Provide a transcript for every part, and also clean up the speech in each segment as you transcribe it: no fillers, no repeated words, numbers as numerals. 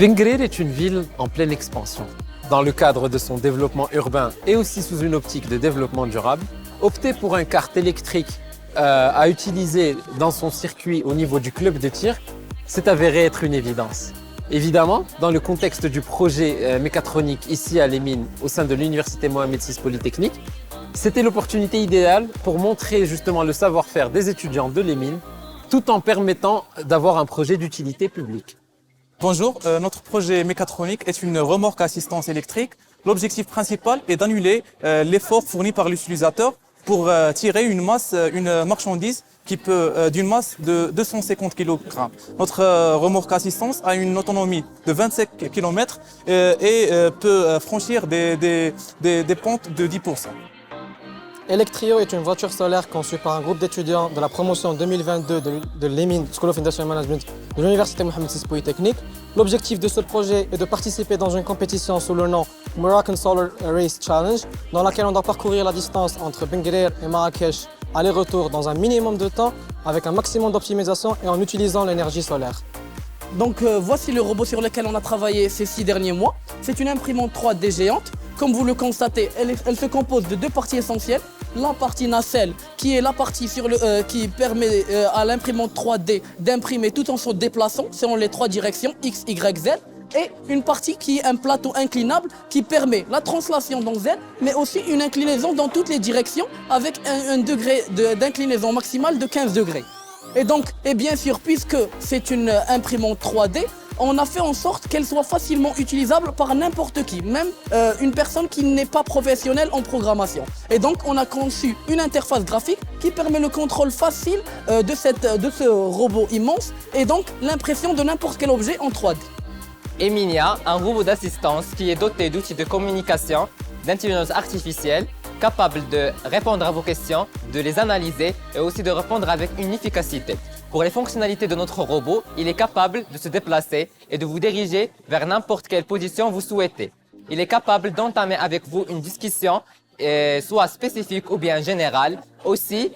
Ben Guerir est une ville en pleine expansion. Dans le cadre de son développement urbain et aussi sous une optique de développement durable, opter pour un kart électrique à utiliser dans son circuit au niveau du club de tir s'est avéré être une évidence. Évidemment, dans le contexte du projet mécatronique ici à Les Mines au sein de l'Université Mohamed VI Polytechnique, c'était l'opportunité idéale pour montrer justement le savoir-faire des étudiants de Les Mines tout en permettant d'avoir un projet d'utilité publique. Bonjour, notre projet mécatronique est une remorque à assistance électrique. L'objectif principal est d'annuler l'effort fourni par l'utilisateur pour tirer une marchandise qui peut d'une masse de 250 kg. Notre remorque à assistance a une autonomie de 25 km et peut franchir des pentes de 10%. Electrio est une voiture solaire conçue par un groupe d'étudiants de la promotion 2022 de Les Mines School of Industrial Management de l'Université Mohamed VI Polytechnique. L'objectif de ce projet est de participer dans une compétition sous le nom Moroccan Solar Race Challenge, dans laquelle on doit parcourir la distance entre Ben Guerir et Marrakech aller-retour dans un minimum de temps, avec un maximum d'optimisation et en utilisant l'énergie solaire. Donc voici le robot sur lequel on a travaillé ces 6 derniers mois. C'est une imprimante 3D géante. Comme vous le constatez, elle se compose de 2 parties essentielles. La partie nacelle, qui est la partie qui permet à l'imprimante 3D d'imprimer tout en se déplaçant selon les 3 directions X, Y, Z. Et une partie qui est un plateau inclinable qui permet la translation dans Z, mais aussi une inclinaison dans toutes les directions avec un degré d'inclinaison maximale de 15 degrés. Et bien sûr, puisque c'est une imprimante 3D, on a fait en sorte qu'elle soit facilement utilisable par n'importe qui, même une personne qui n'est pas professionnelle en programmation. Et donc, on a conçu une interface graphique qui permet le contrôle facile de ce robot immense et donc l'impression de n'importe quel objet en 3D. Eminia, un robot d'assistance qui est doté d'outils de communication, d'intelligence artificielle, capable de répondre à vos questions, de les analyser et aussi de répondre avec une efficacité. Pour les fonctionnalités de notre robot, il est capable de se déplacer et de vous diriger vers n'importe quelle position vous souhaitez. Il est capable d'entamer avec vous une discussion, soit spécifique ou bien générale. Aussi,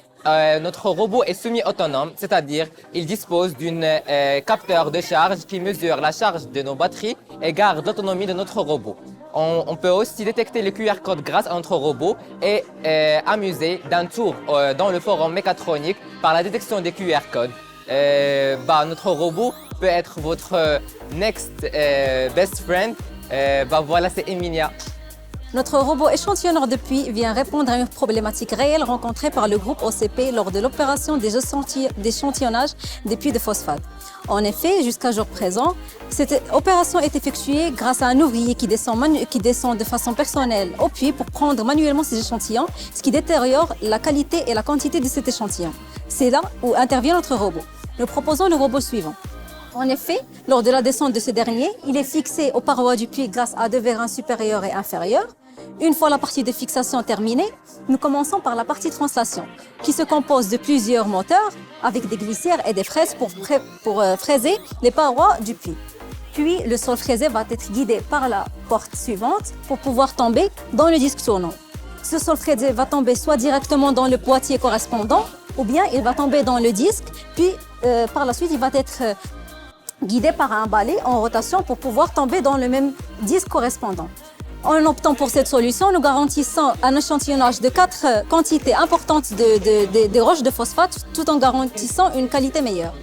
notre robot est semi-autonome, c'est-à-dire il dispose d'un capteur de charge qui mesure la charge de nos batteries et garde l'autonomie de notre robot. On peut aussi détecter le QR code grâce à notre robot et amuser d'un tour dans le forum mécatronique par la détection des QR codes. Notre robot peut être votre next best friend. Voilà, c'est Eminia. Notre robot échantillonneur de puits vient répondre à une problématique réelle rencontrée par le groupe OCP lors de l'opération d'échantillonnage des puits de phosphate. En effet, jusqu'à jour présent, cette opération est effectuée grâce à un ouvrier qui descend de façon personnelle au puits pour prendre manuellement ces échantillons, ce qui détériore la qualité et la quantité de cet échantillon. C'est là où intervient notre robot. Nous proposons le robot suivant. En effet, lors de la descente de ce dernier, il est fixé aux parois du puits grâce à 2 vérins supérieurs et inférieurs. Une fois la partie de fixation terminée, nous commençons par la partie translation, qui se compose de plusieurs moteurs avec des glissières et des fraises pour fraiser les parois du puits. Puis, le sol fraisé va être guidé par la porte suivante pour pouvoir tomber dans le disque tournant. Ce sol fraisé va tomber soit directement dans le boîtier correspondant, ou bien il va tomber dans le disque, puis par la suite, il va être guidé par un balai en rotation pour pouvoir tomber dans le même disque correspondant. En optant pour cette solution, nous garantissons un échantillonnage de 4 quantités importantes de roches de phosphate tout en garantissant une qualité meilleure.